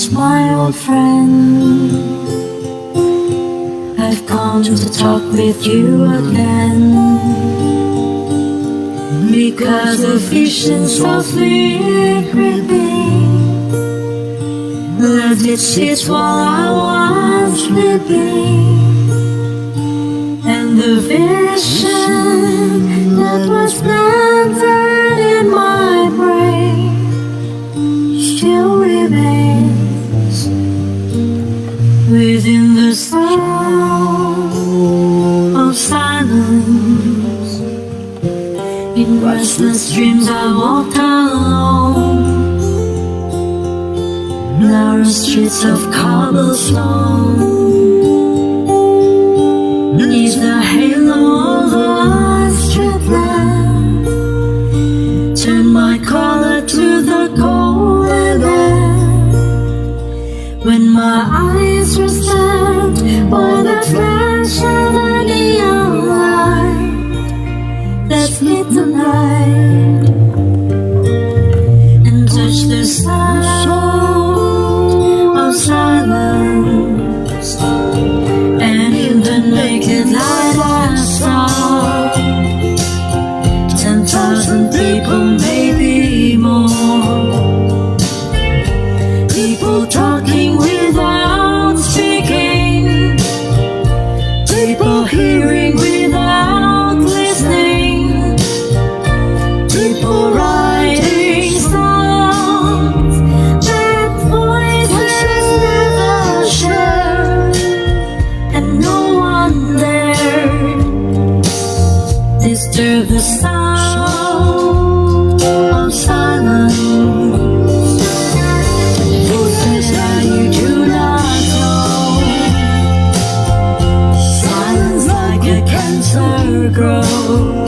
Silence, my old friend. I've come to talk with you again, because a vision softly creeping left its seeds while I was sleeping, and the vision that was planted in my brain still remains within the sound of silence. In restless dreams I walked alone, narrow streets of cobblestone, beneath the halo of a street lamp. Turn my collar to the cold air, when my eyes were stabbed by the flash of a neon light that lit the night and touched the sound of silence. And in the naked light I saw 10,000 people, maybe more, people talking without speaking, people hearing without listening, people writing songs that voices never share, and no one dared disturb the sound of silence. Voices that you do not know, silence like a cancer grows.